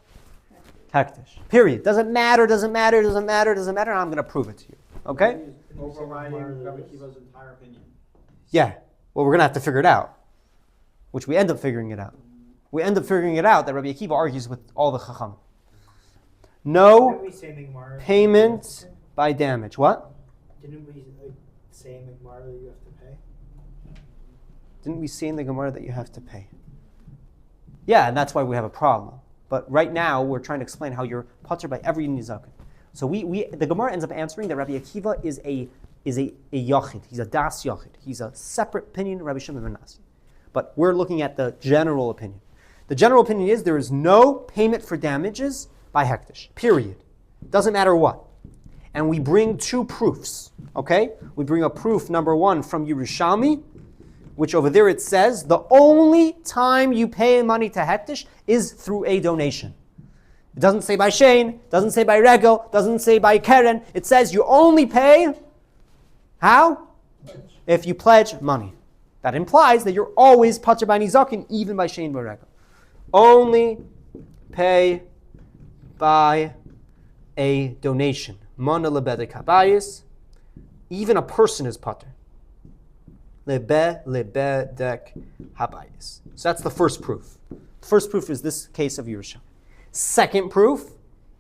hektish. Period. Doesn't matter. I'm going to prove it to you. Okay? Overriding Rabbi Akiva's entire opinion. Yeah. Well, we're going to have to figure it out. Which we end up figuring it out. We end up figuring it out that Rabbi Akiva argues with all the Chacham. No payment by damage. What? Didn't we say in the Gemara that you have to pay? Didn't we say in the Gemara that you have to pay? Yeah, and that's why we have a problem. But right now, we're trying to explain how you're patur by every nizakin. So the Gemara ends up answering that Rabbi Akiva is a yachid. He's a das yachid. He's a separate opinion of Rabbi Shimon ben Nasi. But we're looking at the general opinion. The general opinion is there is no payment for damages by hektish. Period. Doesn't matter what. And we bring two proofs. Okay? We bring a proof, number one, from Yerushalmi, which over there it says the only time you pay money to hektish is through a donation. It doesn't say by Shane, doesn't say by Regel, doesn't say by Keren. It says you only pay, how? If you pledge money. That implies that you're always patur by nizakin, even by Shane by Regel. Only pay by a donation. Mana lebedek habayis. Even a person is patur. Lebedek habayis. So that's the first proof. The first proof is this case of Yerushalmi. Second proof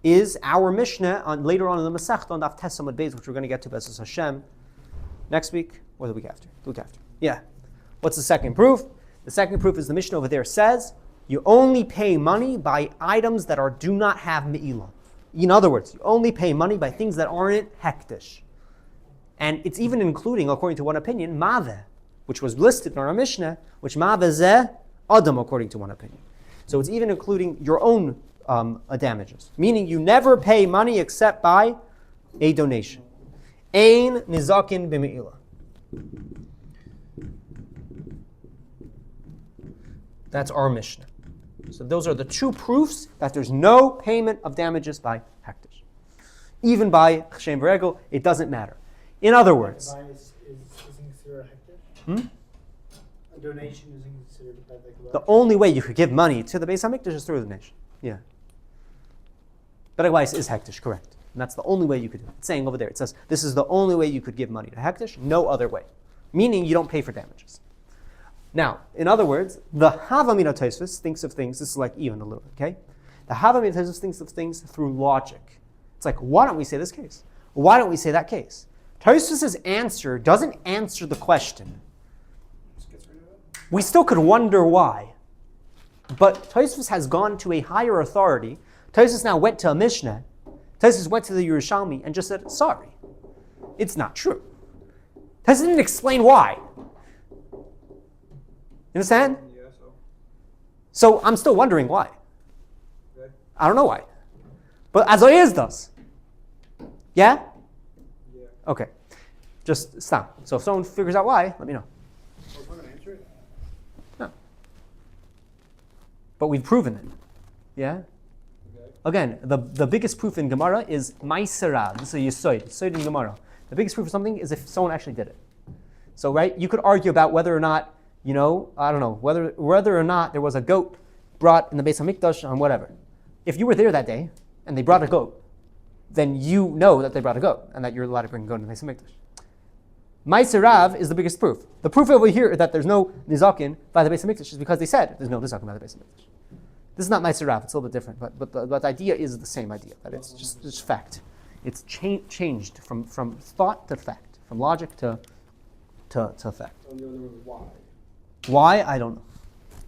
is our Mishnah on later on in the Masechta on Daf Tes Amud Beis, which we're going to get to Beis Hashem next week or the week after. The week after. Yeah. What's the second proof? The second proof is the Mishnah over there says you only pay money by items that do not have me'ilah. In other words, you only pay money by things that aren't hektish. And it's even including, according to one opinion, maveh, which was listed in our Mishnah, which maveh zeh adam, according to one opinion. So it's even including your own damages, meaning you never pay money except by a donation. Ein nizakin b'me'ilah. That's our Mishnah. So those are the two proofs that there's no payment of damages by hektish. Even by Shem V'regel, it doesn't matter. In other words, Isn't considered a hektish? A donation isn't considered like the only way you could give money to the Beis HaMikdash is through a donation. Yeah. But otherwise is hektish, correct. And that's the only way you could do it. It's saying over there, it says, this is the only way you could give money to hektish, no other way. Meaning you don't pay for damages. Now, in other words, the Havamina Tosfos thinks of things, this is like even a little bit, okay? The Havamina Tosfos thinks of things through logic. It's like, why don't we say this case? Why don't we say that case? Tosfos' answer doesn't answer the question. We still could wonder why. But Tosfos has gone to a higher authority. Tosfos now went to a Mishnah. Tosfos went to the Yerushalmi and just said, sorry, it's not true. Tosfos didn't explain why. You understand? Yeah, so. So I'm still wondering why. Okay. I don't know why. But Azoyez does. Yeah? Yeah. Okay. Just stop. So if someone figures out why, let me know. Oh, we're gonna answer it? No. But we've proven it. Yeah? Okay. Again, the biggest proof in Gemara is Maiserav. This is a Yisoid in Gemara. The biggest proof of something is if someone actually did it. So, right, you could argue about whether or not, I don't know, whether or not there was a goat brought in the Beis HaMikdash on whatever. If you were there that day and they brought a goat, then you know that they brought a goat and that you're allowed to bring a goat in the Beis HaMikdash. Maiserav is the biggest proof. The proof over here that there's no nizakin by the Beis HaMikdash is because they said there's no nizakin by the Beis HaMikdash. This is not Maiserav, it's a little bit different, but the idea is the same idea, that it's just fact. It's changed from thought to fact, from logic to fact. And the other one was why. Why? I don't know.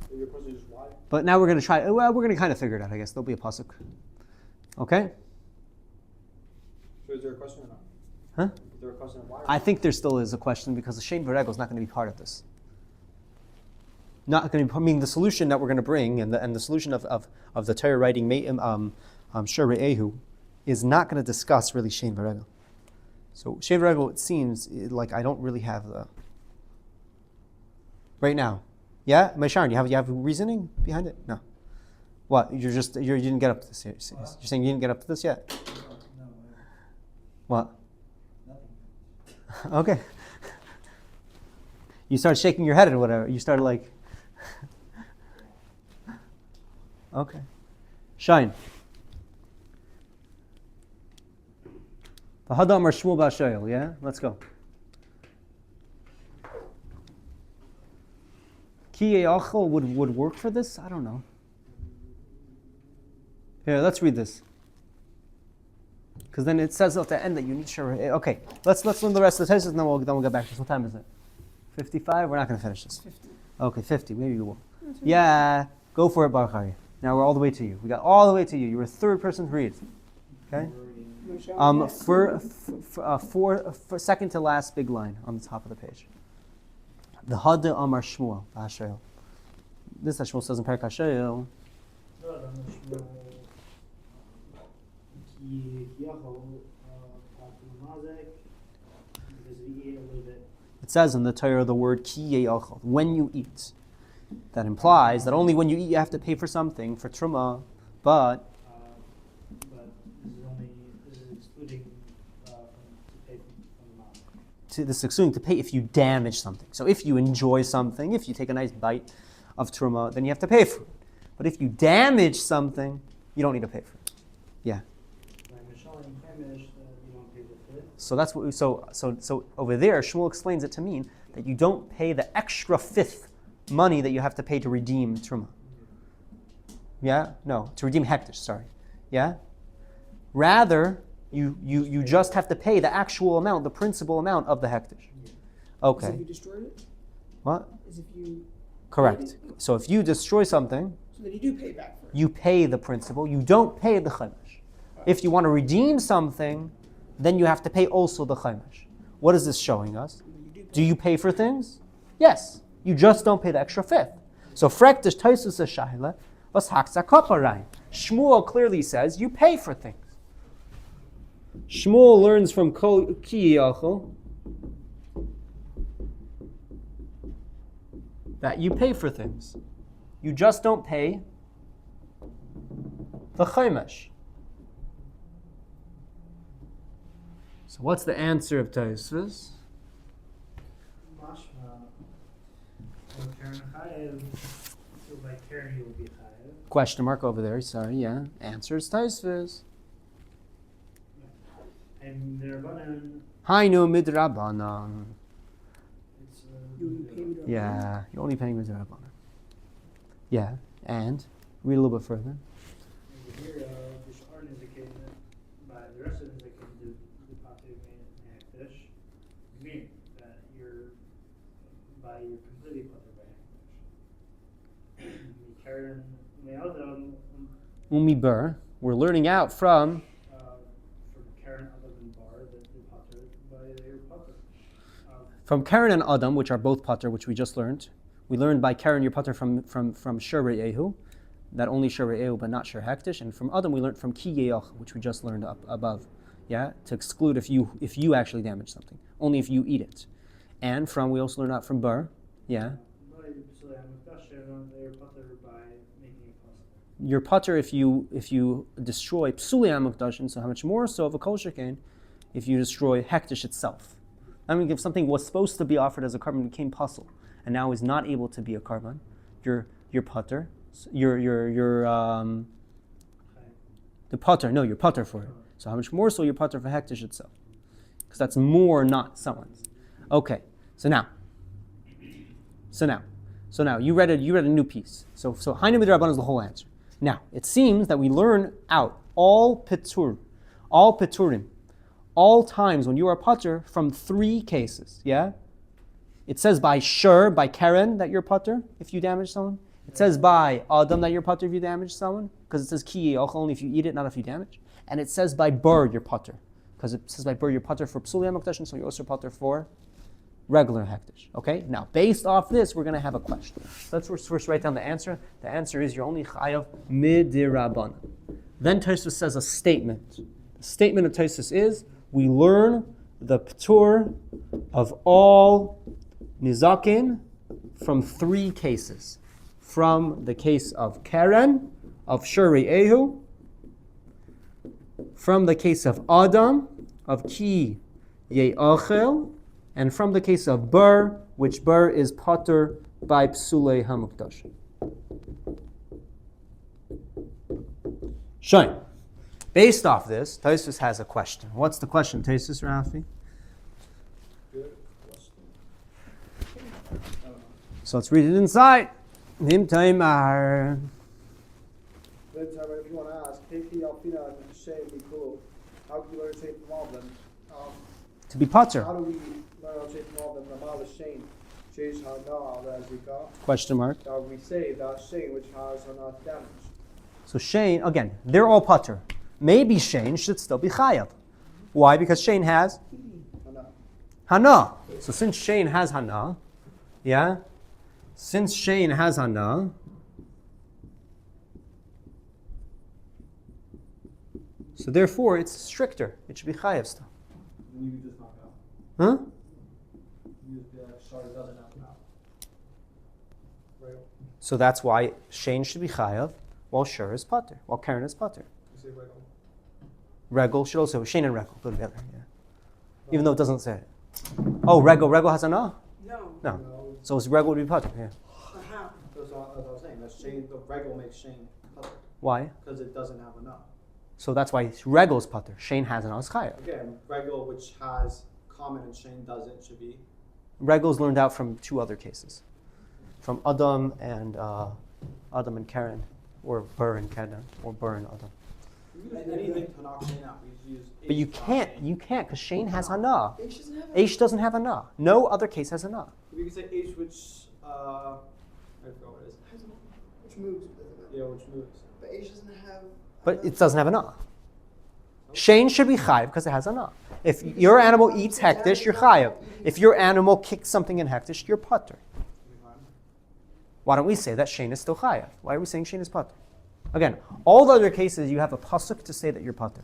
So your question is why? But now we're going to try, we're going to kind of figure it out, I guess. There'll be a pasuk. Okay? So is there a question or not? Huh? Is there a question of why? I think there still is a question because the Shein V'regel is not going to be part of this. Not going to be, I mean, the solution that we're going to bring and the solution of the Torah writing Shiur Ehu is not going to discuss really Shein V'regel. So Shein V'regel, it seems like I don't really have the right now. Yeah, Sharon, you have reasoning behind it? No. What? You didn't get up to this yet. You're saying you didn't get up to this yet? No. What? Nothing. Okay. You started shaking your head or whatever. You started like. Okay. Shine. V'hadam or Shmuel b'Ashayel, yeah? Let's go. Ki Achel would work for this? I don't know. Here, let's read this. Because then it says at the end that you need Shiur. Okay, let's learn the rest of the Tosfos and then we'll get back to this. What time is it? 55? We're not going to finish this. 50. Okay, 50. Maybe we will. Yeah, go for it, Baruch Hari. Now we're all the way to you. We got all the way to you. You were third person to read. Okay? For second to last big line on the top of the page. The Hada Amar Shmuel B'Ashayel. This Shmuel says in Perek Hashayel. It says in the Torah the word ki ye'achal, when you eat. That implies that only when you eat you have to pay for something, for truma, but this is excluding to pay from the mouth. this is excluding to pay if you damage something. So if you enjoy something, if you take a nice bite of truma, then you have to pay for it. But if you damage something, you don't need to pay for it. Yeah. So that's what. So over there, Shmuel explains it to mean that you don't pay the extra fifth money that you have to pay to redeem truma. Yeah, no, to redeem hektish. Sorry. Yeah. Rather, you just have to pay the actual amount, the principal amount of the hektish. As Okay. if you destroyed it? What? As if you... Correct. So if you destroy something, So then you do pay back for it. you pay the principal. You don't pay the chaimish. If you want to redeem something, then you have to pay also the chaimish. What is this showing us? Do you pay for things? Yes. You just don't pay the extra fifth. So frektish taisus a shaila was hakza kaparai. Shmuel clearly says you pay for things. Shmuel learns from ki yachol that you pay for things. You just don't pay the chaimish. So what's the answer of Tosfos? Mashma. So Karen Chayev. So by Karen he will be Chayev. Question mark over there. Sorry, yeah. Answer is Tosfos. And the Rabbanan, Hainu midrabanan. it's You only pay with Yeah, you're only paying midrabanan. Yeah, and read a little bit further. here the Sh'ar indicated by the rest of the indicated the Pater Hektish, meaning that you're completely Pater by Hektish. Karen, the other Umi bur. We're learning out from Karen other than Bar that the Pater by their Pater. Karen and Adam, which are both pater, which we just learned. We learned by Karen your pater from Shiur Ehu, that only Shiur Ehu but not Shiur Hektish, and from Adam we learned from Ki Yeoch, which we just learned up above. Yeah, to exclude if you actually damage something, only if you eat it. And we also learned out from Bar. Yeah. Your pater if you destroy psuli hamukdashin, so how much more so of a kol shekain if you destroy hektish itself. I mean, if something was supposed to be offered as a carbon became puzzle, and now is not able to be a carbon, your pater, the pater, no, your pater for it. So how much more so your pater for hektish itself, because that's more, not someone's. Okay, so now you read a new piece. So Hainu midrabanan is the whole answer. Now, it seems that we learn out all peturim, all times when you are pater from three cases, yeah? It says by Shiur, by Karen, that you're pater if you damage someone. It says by Adam that you're pater if you damage someone, because it says ki yeoch, only if you eat it, not if you damage. And it says by Bar, you're pater, because it says by Bar, you're pater for psuli hamukdashin, so you're also pater for regular hektish. Okay? Now, based off this, we're going to have a question. Let's first write down the answer. The answer is you're only chayav midirabanan. Then Tosfos says a statement. The statement of Tosfos is we learn the ptur of all nizakin from three cases. From the case of Karen, of Shiur Ehu, from the case of Adam, of Ki Ye'achel, and from the case of Bar, which Bar is pater by psulei hamukdashin. Shain. Based off this, Tosfos has a question. What's the question, Tosfos, Rafi? Good question. So let's read it inside. Him taimar. If you want to ask, Kiki Alpina and Shay would be cool. How can you learn shape from all of them? To be pater. How do we learn how shape from all of them? Namal is Shane. Sheish Hana Razika. Question mark. Now we say that Shane, which has Hana damage. So Shane, again, they're all pater. Maybe Shane should still be chayav. Why? Because Shane has Hana. Hana. So since Shane has Hana, yeah? Since Shane has Hana, so therefore it's stricter. It should be chayav still. You just knock out. Huh? You just be like, sorry, doesn't knock out. Right. So that's why Shane should be chayav, while Shiur is pater, while Karen is pater. You say Regal. Regel should also, Shane and Regel go together, yeah. Even though it doesn't say it. Oh, Regel has Hana? No. No. So Regel would be pater, yeah. But how? That's what I was saying. That Shane, the Regal makes Shane covered Why? because it doesn't have enough. So that's why Regel's pater. Shane has Hana, is chayav. Again, Regal, which has common and Shane doesn't, should be. Regel's learned out from two other cases, from Adam and Karen, or Bar and Karen, or Bar and Adam. Anything to knock Shane out, we just use But you H to knock can't, Shane. you can't, because Shane has hana. H doesn't have H doesn't have hana. No other case has hana. We can say H which, I forgot what it is. which moves. Doesn't matter. Yeah, which moves. But H doesn't have. But it doesn't have hana. Shane should be chayiv because it has hana. If your animal eats hektish, you're chayiv. If your animal kicks something in hektish, you're pater. Why don't we say that Shane is still chayiv? Why are we saying Shane is pater? Again, all the other cases, you have a pasuk to say that you're pater.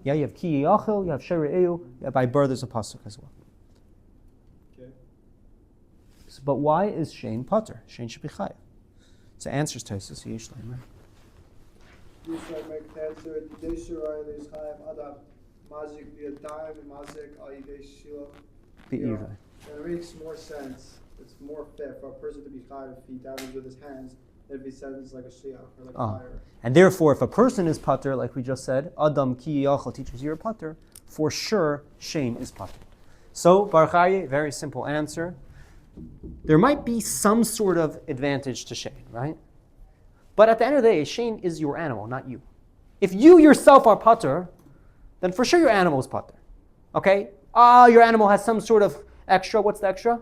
Yeah, you have ki yachil, you have sheri eyu. Yeah, by birth, there's a pasuk as well. Okay. So, but why is Shane pater? Shane should be chayiv. So answers Tosis usually, right? You should make the answer. Deshirai leishayim adam mazik v'yadayim mazik al yidei shila. Be Yeah. even. And it makes more sense. It's more fit for a person to be chayiv if he damages with his hands than if he says like a shliach or like a fire. And therefore, if a person is pater, like we just said, Adam ki yachal teaches you a pater, for sure, Shane is pater. So, Baruch Aryeh, very simple answer. There might be some sort of advantage to Shane, right? But at the end of the day, Shane is your animal, not you. If you yourself are pater, then for sure your animal is pater. Okay? Your animal has some sort of extra. What's the extra?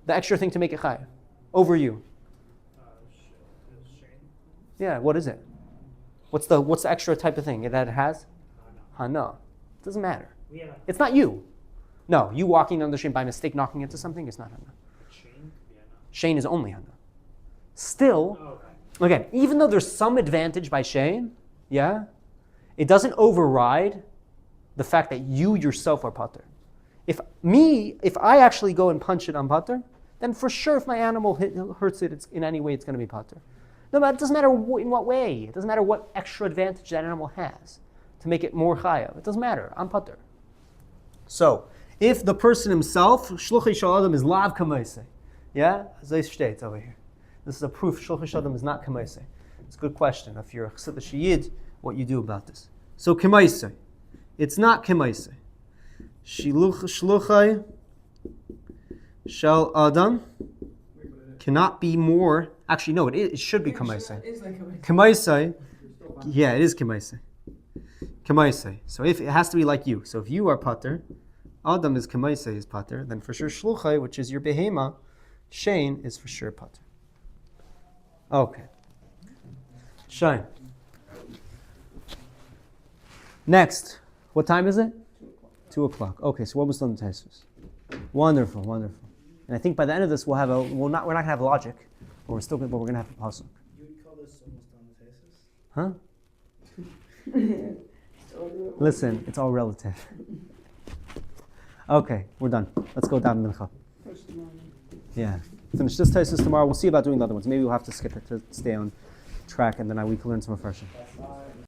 The extra thing to make it chayiv over you. Shane. Yeah, what is it? What's the extra type of thing that it has? Hana. Doesn't matter. We have It's not you. No, you walking down the street by mistake knocking into something is not Hana. Shane. Yeah, no. Shane is only Hana. Still, Oh, okay. again, even though there's some advantage by Shane, yeah, it doesn't override the fact that you yourself are pater. If I actually go and punch it on pater, then for sure if my animal hurts it, in any way it's going to be pater. No, but it doesn't matter in what way. It doesn't matter what extra advantage that animal has to make it more chayav. It doesn't matter. I'm pater. So, if the person himself, shluchi shel adam is lav kamaiseh, yeah, zayis steht over here. This is a proof shluchi shel adam is not kamaiseh. It's a good question. If you're a chassid sheyid, what you do about this? So kamaiseh, it's not kamaiseh. Shluchai shel adam cannot be more. Actually, no, it should be kamaiseh. It's like Kamaisei, yeah, it is kamaisei. Kamaisei. So if it has to be like you. So if you are pater, Adam is kamaisei is pater, then for sure shluchai, which is your behema, Shane is for sure pater. Okay. Shine. Next, what time is it? 2 o'clock. Okay, so what was done the Taisus? Wonderful, wonderful. And I think by the end of this we're not gonna have logic, but we're gonna have a pasuk. You would call this almost on the thesis? Huh? Listen, it's all relative. Okay, we're done. Let's go down mincha. Yeah. Finish this thesis tomorrow. We'll see about doing the other ones. Maybe we'll have to skip it to stay on track, and then we can learn some refreshing.